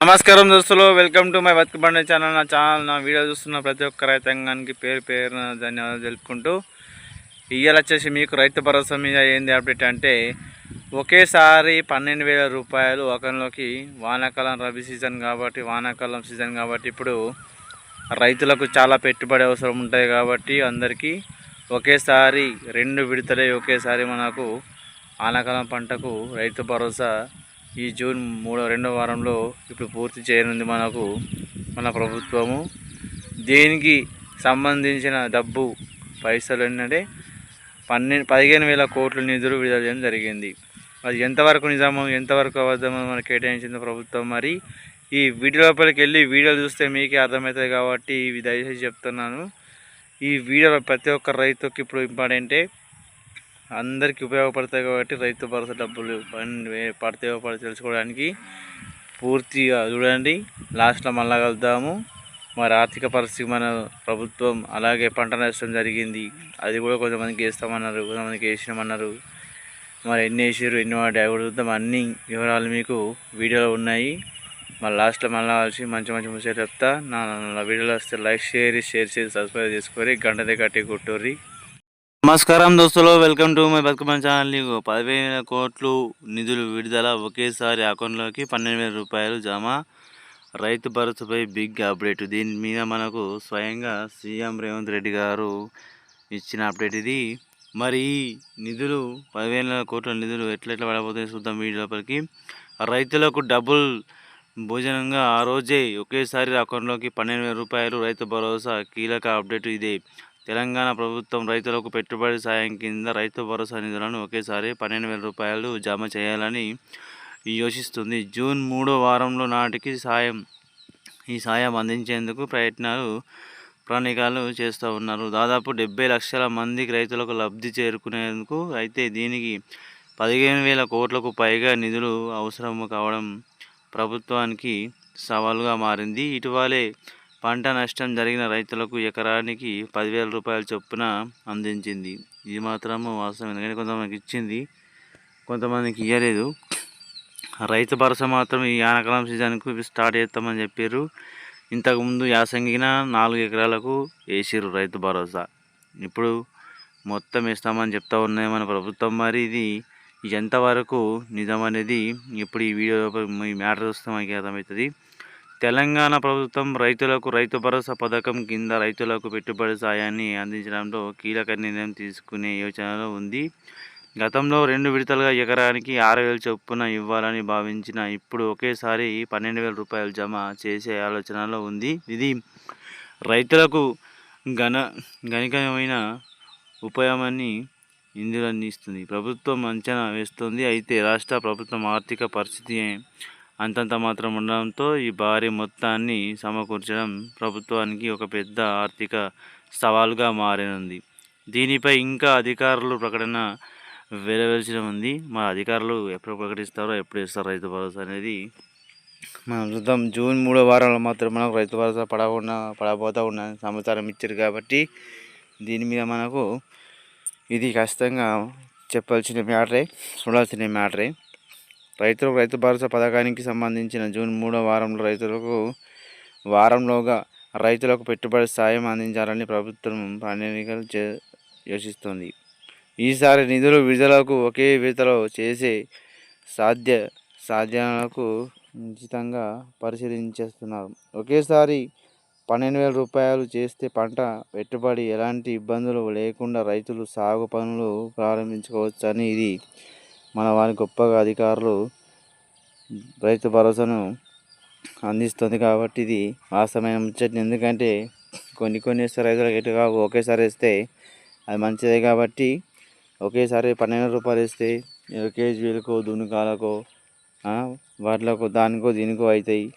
నమస్కారం దోస్తులు, welcome to my బతుకు బండి ఛానల్. నా వీడియో చూస్తున్న ప్రతి ఒక్క రైతాంగానికి పేరు పేరున ధన్యవాదాలు తెలుపుకుంటూ, ఇవాళ వచ్చేసి మీకు రైతు భరోసా మీద ఏంది అప్డేట్ అంటే, ఒకేసారి 12,000 రూపాయలు అకౌంట్లోకి వానాకాలం రబీ సీజన్ కాబట్టి ఇప్పుడు రైతులకు చాలా పెట్టుబడి అవసరం ఉంటుంది కాబట్టి అందరికీ ఒకేసారి 2 విడతలే ఒకేసారి మనకు వానాకాలం పంటకు రైతు భరోసా ఈ జూన్ 2వ వారంలో ఇప్పుడు పూర్తి చేయనుంది మన ప్రభుత్వము. దీనికి సంబంధించిన డబ్బు పైసలు ఏంటంటే 15,000 కోట్ల నిధులు విడుదల చేయడం జరిగింది. అది ఎంతవరకు నిజమో ఎంతవరకు అబద్ధమో మనకు కేటాయించింది ప్రభుత్వం. మరి ఈ వీడియో లోపలికి వెళ్ళి వీడియోలు చూస్తే మీకే అర్థమవుతుంది కాబట్టి ఇవి దయచేసి చెప్తున్నాను. ఈ వీడియోలో ప్రతి ఒక్క రైతుకి ఇప్పుడు ఇంపార్టెంటే, అందరికీ ఉపయోగపడతాయి కాబట్టి రైతు భరోసా డబ్బులు పడితే తెలుసుకోవడానికి పూర్తిగా చూడండి. లాస్ట్లో మళ్ళా కలుద్దాము. మరి ఆర్థిక పరిస్థితి మన ప్రభుత్వం అలాగే పంట నష్టం జరిగింది, అది కూడా కొంతమందికి వేస్తామన్నారు, కొంతమందికి వేసినామన్నారు. మరి ఎన్ని వేసారు ఎన్ని వాటి అవి చూద్దాం. అన్ని వివరాలు మీకు వీడియోలో ఉన్నాయి. మరి లాస్ట్లో మళ్ళీ కలిసి మంచి ముచ్చట చెప్తా. నా వీడియోలో వస్తే లైక్ షేర్ చేసి సబ్స్క్రైబ్ చేసుకొని గంటనే కట్టి కొట్టుర్రి. నమస్కారం దోస్తులు, వెల్కమ్ టు మై బతుకు బండి ఛానల్. 15,000 కోట్లు నిధులు విడుదల, ఒకేసారి అకౌంట్లోకి 12,000 రూపాయలు జమ. రైతు భరోసాపై బిగ్ అప్డేట్. దీని మీద మనకు స్వయంగా సీఎం రేవంత్ రెడ్డి గారు ఇచ్చిన అప్డేట్ ఇది. మరి ఈ నిధులు 15,000 కోట్ల నిధులు ఎట్లా పడబోతాయి చూద్దాం వీడియో లోపలికి. రైతులకు డబుల్ భోజనంగా ఆ రోజే ఒకేసారి అకౌంట్లోకి 12,000 రూపాయలు రైతు భరోసా. కీలక అప్డేట్ ఇదే. తెలంగాణ ప్రభుత్వం రైతులకు పెట్టుబడి సాయం కింద రైతు భరోసా నిధులను ఒకేసారి 12,000 రూపాయలు జమ చేయాలని యోచిస్తుంది. జూన్ 3వ వారంలో నాటికి ఈ సాయం అందించేందుకు ప్రణాళికలు చేస్తూ ఉన్నారు. దాదాపు 70 లక్షల మందికి రైతులకు లబ్ధి చేరుకునేందుకు అయితే దీనికి 15,000 కోట్లకు పైగా నిధులు అవసరం కావడం ప్రభుత్వానికి సవాలుగా మారింది. ఇటీవలే పంట నష్టం జరిగిన రైతులకు ఎకరానికి 10,000 రూపాయల చొప్పున అందించింది. ఇది మాత్రము వాస్తవం, ఎందుకంటే కొంతమందికి ఇచ్చింది, కొంతమందికి ఇవ్వలేదు. రైతు భరోసా మాత్రం ఈ ఆనకాలం సీజన్కు స్టార్ట్ చేస్తామని చెప్పారు. ఇంతకుముందు యాసంగిన 4 ఎకరాలకు వేసిర్రు రైతు భరోసా. ఇప్పుడు మొత్తం వేస్తామని చెప్తా ఉన్నాయి మన ప్రభుత్వం. మరి ఇది ఎంతవరకు నిజం అనేది ఇప్పుడు ఈ వీడియో ఈ మ్యాటర్ చూస్తే మనకి అర్థమవుతుంది. తెలంగాణ ప్రభుత్వం రైతులకు రైతు భరోసా పథకం కింద రైతులకు పెట్టుబడి సాయాన్ని అందించడంలో కీలక నిర్ణయం తీసుకునే యోచనలో ఉంది. గతంలో 2 విడతలుగా ఎకరానికి 6,000 చొప్పున ఇవ్వాలని భావించిన ఇప్పుడు ఒకేసారి 12,000 రూపాయలు జమ చేసే ఆలోచనలో ఉంది. ఇది రైతులకు గణనీయమైన ఉపయోగాన్ని ఇందులో ఇస్తుంది ప్రభుత్వం అంచనా వేస్తుంది. అయితే రాష్ట్ర ప్రభుత్వం ఆర్థిక పరిస్థితి అంతంత మాత్రం ఉండడంతో ఈ భారీ మొత్తాన్ని సమకూర్చడం ప్రభుత్వానికి ఒక పెద్ద ఆర్థిక సవాలుగా మారనుంది. దీనిపై ఇంకా అధికారులు ప్రకటన వెలువరించ ఉంది. మా అధికారులు ఎప్పుడు ప్రకటిస్తారో, ఎప్పుడు ఇస్తారో రైతు భరోసా అనేది మనం చూద్దాం. జూన్ 3వ వారంలో మాత్రం మనకు రైతు భరోసా పడబోతూ ఉన్న సమాచారం ఇచ్చారు కాబట్టి దీని మీద మనకు ఇది ఖచ్చితంగా చెప్పాల్సిన మ్యాటరే, చూడాల్సిన మ్యాటరే. రైతు భరోసా పథకానికి సంబంధించిన జూన్ 3వ వారంలో వారంలోగా రైతులకు పెట్టుబడి సాయం అందించాలని ప్రభుత్వం ప్రణాళికలు యోచిస్తుంది. ఈసారి నిధులు విడుదలకు ఒకే విడతలో చేసే సాధ్యాలకు నిశ్చితంగా పరిశీలించేస్తున్నారు. ఒకేసారి 12,000 రూపాయలు చేస్తే పంట పెట్టుబడి ఎలాంటి ఇబ్బందులు లేకుండా రైతులు సాగు పనులు ప్రారంభించుకోవచ్చని ఇది మన వారి గొప్పగా అధికారులు రైతు భరోసాను అందిస్తుంది కాబట్టి ఇది వాస్తవమైన ముచ్చట. ఎందుకంటే కొన్ని వేస్తే రైతులకు ఎటు కావు, ఒకేసారి వేస్తే అది మంచిదే కాబట్టి ఒకేసారి 12,000 రూపాయలు వేస్తే కేజీలకో దున్నుకాలకో వాటిలకు దానికో దీనికో అవుతాయి.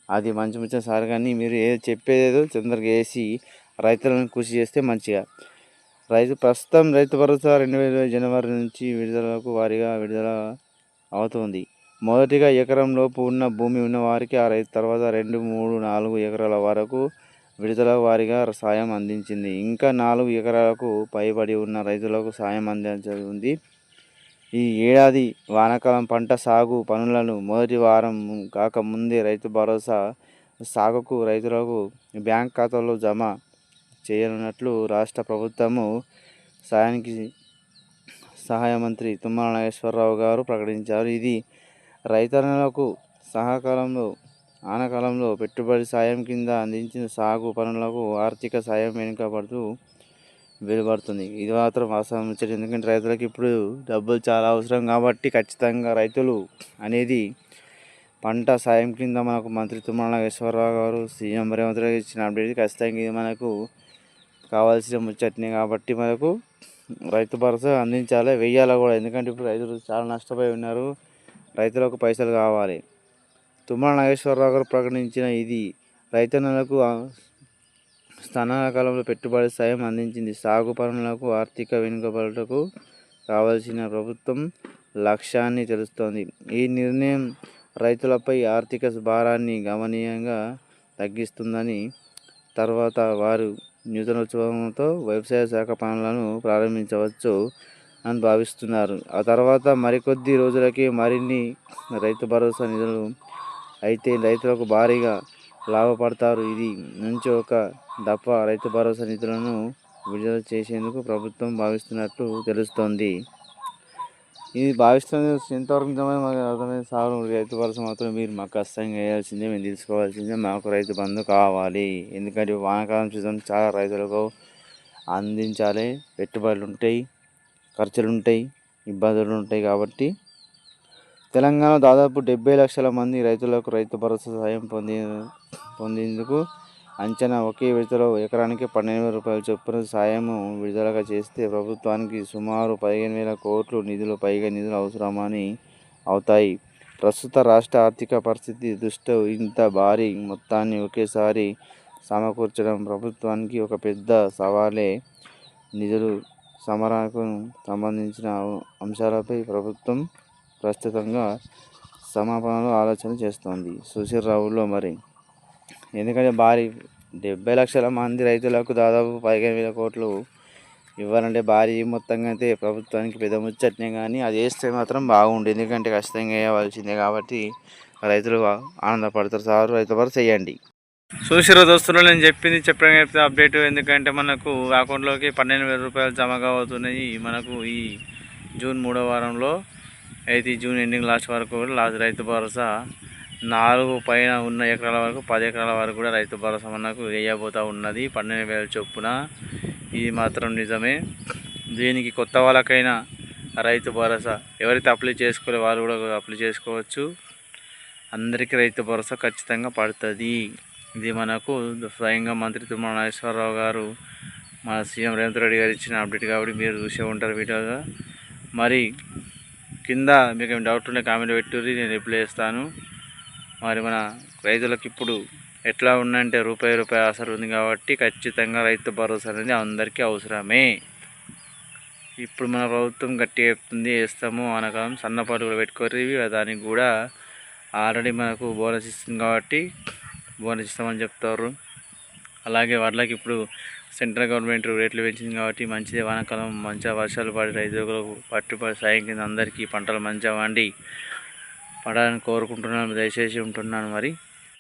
అది మంచి ముచ్చట సార్. కానీ మీరు చెప్పేదేదో తొందరగా వేసి రైతులను కృషి చేస్తే మంచిగా. ప్రస్తుతం రైతు భరోసా 2020 జనవరి నుంచి విడుదల అవుతుంది. మొదటిగా ఎకరం లోపు ఉన్న భూమి ఉన్న వారికి, ఆ రైతు తర్వాత 2, 3, 4 ఎకరాల వరకు విడుదల వారీగా సాయం అందించింది. ఇంకా 4 ఎకరాలకు పైబడి ఉన్న రైతులకు సాయం అందించనుంది. ఈ ఏడాది వానాకాలం పంట సాగు పనులను మొదటి వారం కాకముందే రైతు భరోసా సాగుకు రైతులకు బ్యాంక్ ఖాతాలో జమ చేయనున్నట్లు రాష్ట్ర ప్రభుత్వము సహాయ మంత్రి తుమ్మల నాగేశ్వరరావు గారు ప్రకటించారు. ఇది రైతన్నలకు సహకాలంలో ఆనకాలంలో పెట్టుబడి సాయం కింద అందించిన సాగు పనులకు ఆర్థిక సాయం వెనుకబడుతూ వెలువడుతుంది. ఇది మాత్రం వాస్తవం ముచ్చట. ఎందుకంటే రైతులకు ఇప్పుడు డబ్బులు చాలా అవసరం కాబట్టి ఖచ్చితంగా రైతులు అనేది పంట సాయం కింద మనకు మంత్రి తుమ్మల నాగేశ్వరరావు గారు సీఎం రేవంత్ రెడ్డి ఇచ్చిన అప్డేట్ ఖచ్చితంగా ఇది మనకు కావాల్సిన ముచ్చటనే కాబట్టి మనకు రైతు భరోసా అందించాలి, వెయ్యాలి కూడా. ఎందుకంటే ఇప్పుడు రైతులు చాలా నష్టపోయి ఉన్నారు, రైతులకు పైసలు కావాలి. తుమ్మల నాగేశ్వరరావు గారు ప్రకటించిన ఇది రైతన్నలకు స్థానాకాలంలో పెట్టుబడి సాయం అందించింది. సాగు పనులకు ఆర్థిక వెనుకబడుటకు కావాల్సిన ప్రభుత్వం లక్ష్యాన్ని తెలుస్తోంది. ఈ నిర్ణయం రైతులపై ఆర్థిక భారాన్ని గణనీయంగా తగ్గిస్తుందని తర్వాత వారు నూతనోత్సవంతో వ్యవసాయ శాఖ పనులను ప్రారంభించవచ్చు అని భావిస్తున్నారు. ఆ తర్వాత మరికొద్ది రోజులకే మరిన్ని రైతు భరోసా నిధులు అయితే రైతులకు భారీగా లాభపడతారు. ఇది నుంచి ఒక దఫా రైతు భరోసా నిధులను విడుదల చేసేందుకు ప్రభుత్వం భావిస్తున్నట్లు తెలుస్తోంది. ఇది భావిస్తుంది ఎంతవరకు నిజమైన మాకు అర్థమైంది. సాగు రైతు భరోసా మాత్రం మీరు మాకు కష్టంగా వేయాల్సిందే, మేము తీసుకోవాల్సిందే. మాకు రైతు బంధు కావాలి. ఎందుకంటే వానాకాలం సీజన్ చాలా రైతులకు అందించాలి, పెట్టుబడులు ఉంటాయి, ఖర్చులు ఉంటాయి, ఇబ్బందులు ఉంటాయి. కాబట్టి తెలంగాణలో దాదాపు 70 లక్షల మంది రైతులకు రైతు భరోసా సాయం పొందేందుకు అంచనా. ఒకే విడతలో ఎకరానికి 12,000 రూపాయల చొప్పున సాయం విడుదల చేస్తే ప్రభుత్వానికి సుమారు 15,000 కోట్ల పైగా నిధులు అవసరమని అవుతాయి. ప్రస్తుత రాష్ట్ర ఆర్థిక పరిస్థితి దృష్ట్యా ఇంత భారీ మొత్తాన్ని ఒకేసారి సమకూర్చడం ప్రభుత్వానికి ఒక పెద్ద సవాలే. నిధులు సమరాకు సంబంధించిన అంశాలపై ప్రభుత్వం ప్రస్తుతంగా సమాపనలో ఆలోచన చేస్తోంది. సుశీర్రావులో మరి ఎందుకంటే 70 లక్షల మంది రైతులకు దాదాపు 15,000 కోట్లు ఇవ్వాలంటే భారీ మొత్తంగా అయితే ప్రభుత్వానికి పెద్ద ముచ్చట్నే, కానీ అది వేస్తే మాత్రం బాగుండు. ఎందుకంటే ఖచ్చితంగా వేయవలసిందే కాబట్టి రైతులు ఆనందపడతారు. సార్ రైతు భరోసా చేయండి. చూసిరో దోస్తులు, నేను చెప్పిన అప్డేట్. ఎందుకంటే మనకు అకౌంట్లోకి 12,000 రూపాయలు జమ అవుతున్నాయి మనకు ఈ జూన్ 3వ వారంలో. అయితే ఈ జూన్ ఎండింగ్ లాస్ట్ వరకు కూడా రైతు భరోసా 4 పైన ఉన్న ఎకరాల వరకు 10 ఎకరాల వరకు కూడా రైతు భరోసా మనకు వేయబోతూ ఉన్నది 12,000 చొప్పున. ఇది మాత్రం నిజమే. దీనికి కొత్త వాళ్ళకైనా రైతు భరోసా ఎవరైతే అప్లై చేసుకోలే వాళ్ళు కూడా అప్లై చేసుకోవచ్చు. అందరికీ రైతు భరోసా ఖచ్చితంగా పడుతుంది. ఇది మనకు స్వయంగా మంత్రి తుమ్మల నాగేశ్వరరావు గారు మన సీఎం రేవంత్ రెడ్డి గారు ఇచ్చిన అప్డేట్ కాబట్టి మీరు చూసే ఉంటారు వీడియోగా. మరి కింద మీకు ఏమైనా డౌట్ ఉంటే కామెంట్ పెట్టుర్రి, నేను రిప్లై చేస్తాను. మరి మన రైతులకు ఇప్పుడు ఎట్లా ఉందంటే రూపాయి అసలు ఉంది కాబట్టి ఖచ్చితంగా రైతు భరోసా అనేది అందరికీ అవసరమే. ఇప్పుడు మన ప్రభుత్వం గట్టిగా చెప్తుంది, వేస్తాము అనకాలం సన్నపాటు కూడా పెట్టుకోరు. దానికి కూడా ఆల్రెడీ మనకు బోనస్ ఇస్తుంది కాబట్టి బోనస్ ఇస్తామని చెప్తారు. అలాగే వాళ్ళకి ఇప్పుడు సెంట్రల్ గవర్నమెంట్ రేట్లు పెంచింది కాబట్టి మంచిదే. వానాకాలం మంచిగా వర్షాలు పడి రైతులకు పట్టుబడి సాయం కింద అందరికీ పంటలు మంచిగా వండి పడాలని కోరుకుంటున్నాను. దయచేసి ఉంటున్నాను మరి.